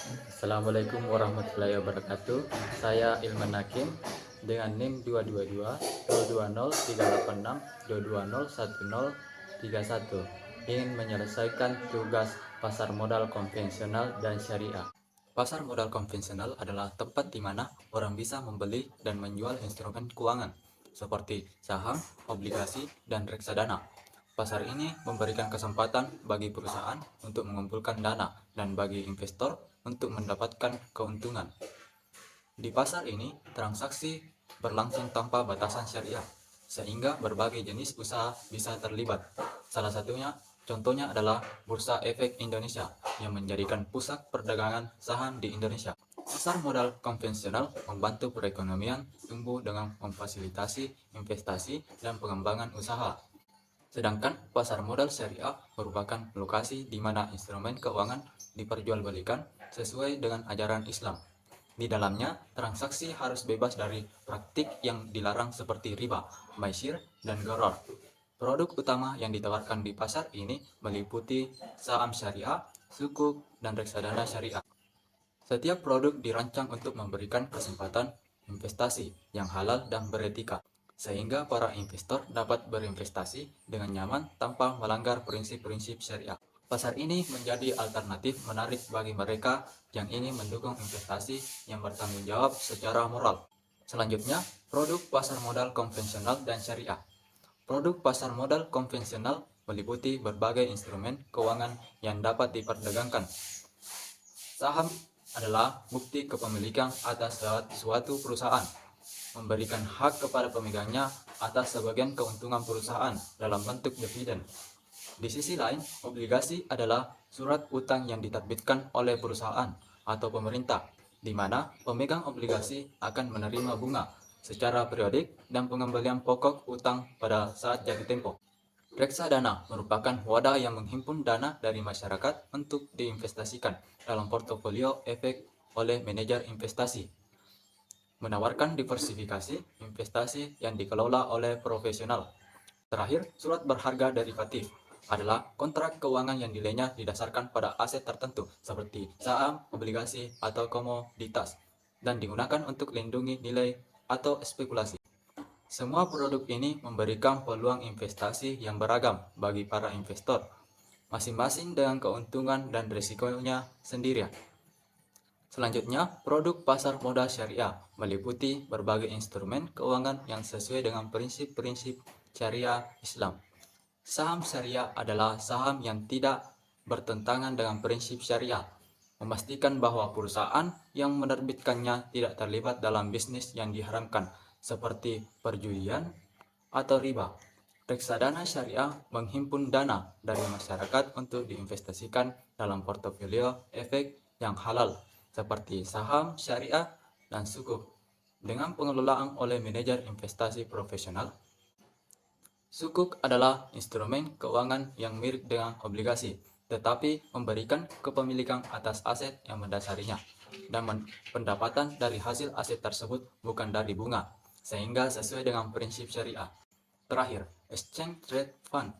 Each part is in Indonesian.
Assalamualaikum warahmatullahi wabarakatuh. Saya Ilman Hakim dengan NIM 222 020 386 220 1031 ingin menyelesaikan tugas pasar modal konvensional dan syariah. Pasar modal konvensional adalah tempat di mana orang bisa membeli dan menjual instrumen keuangan seperti saham, obligasi, dan reksadana. Pasar ini memberikan kesempatan bagi perusahaan untuk mengumpulkan dana dan bagi investor untuk mendapatkan keuntungan. Di pasar ini, transaksi berlangsung tanpa batasan syariah, sehingga berbagai jenis usaha bisa terlibat. Salah satunya, contohnya adalah Bursa Efek Indonesia yang menjadikan pusat perdagangan saham di Indonesia. Pasar modal konvensional membantu perekonomian tumbuh dengan memfasilitasi investasi dan pengembangan usaha. Sedangkan pasar modal syariah merupakan lokasi di mana instrumen keuangan diperjualbelikan sesuai dengan ajaran Islam. Di dalamnya, transaksi harus bebas dari praktik yang dilarang seperti riba, maisir, dan gharar. Produk utama yang ditawarkan di pasar ini meliputi saham syariah, sukuk, dan reksadana syariah. Setiap produk dirancang untuk memberikan kesempatan investasi yang halal dan beretika, sehingga para investor dapat berinvestasi dengan nyaman tanpa melanggar prinsip-prinsip syariah. Pasar ini menjadi alternatif menarik bagi mereka yang ingin mendukung investasi yang bertanggung jawab secara moral. Selanjutnya, produk pasar modal konvensional dan syariah. Produk pasar modal konvensional meliputi berbagai instrumen keuangan yang dapat diperdagangkan. Saham adalah bukti kepemilikan atas suatu perusahaan, memberikan hak kepada pemegangnya atas sebagian keuntungan perusahaan dalam bentuk dividen. Di sisi lain, obligasi adalah surat utang yang diterbitkan oleh perusahaan atau pemerintah, di mana pemegang obligasi akan menerima bunga secara periodik dan pengembalian pokok utang pada saat jatuh tempo. Reksadana merupakan wadah yang menghimpun dana dari masyarakat untuk diinvestasikan dalam portofolio efek oleh manajer investasi, menawarkan diversifikasi investasi yang dikelola oleh profesional. Terakhir, surat berharga derivatif adalah kontrak keuangan yang nilainya didasarkan pada aset tertentu seperti saham, obligasi, atau komoditas dan digunakan untuk lindungi nilai atau spekulasi. Semua produk ini memberikan peluang investasi yang beragam bagi para investor, masing-masing dengan keuntungan dan risikonya sendiri. Selanjutnya, produk pasar modal syariah meliputi berbagai instrumen keuangan yang sesuai dengan prinsip-prinsip syariah Islam. Saham syariah adalah saham yang tidak bertentangan dengan prinsip syariah, memastikan bahwa perusahaan yang menerbitkannya tidak terlibat dalam bisnis yang diharamkan, seperti perjudian atau riba. Reksadana syariah menghimpun dana dari masyarakat untuk diinvestasikan dalam portofolio efek yang halal, seperti saham syariah dan sukuk, dengan pengelolaan oleh manajer investasi profesional. Sukuk adalah instrumen keuangan yang mirip dengan obligasi, tetapi memberikan kepemilikan atas aset yang mendasarinya, dan pendapatan dari hasil aset tersebut bukan dari bunga, sehingga sesuai dengan prinsip syariah. Terakhir, Exchange Trade Fund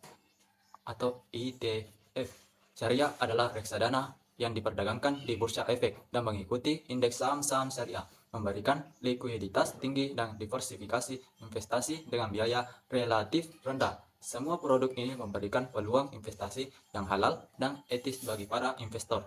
atau ETF syariah adalah reksadana yang diperdagangkan di bursa efek dan mengikuti indeks saham-saham syariah, memberikan likuiditas tinggi dan diversifikasi investasi dengan biaya relatif rendah. Semua produk ini memberikan peluang investasi yang halal dan etis bagi para investor.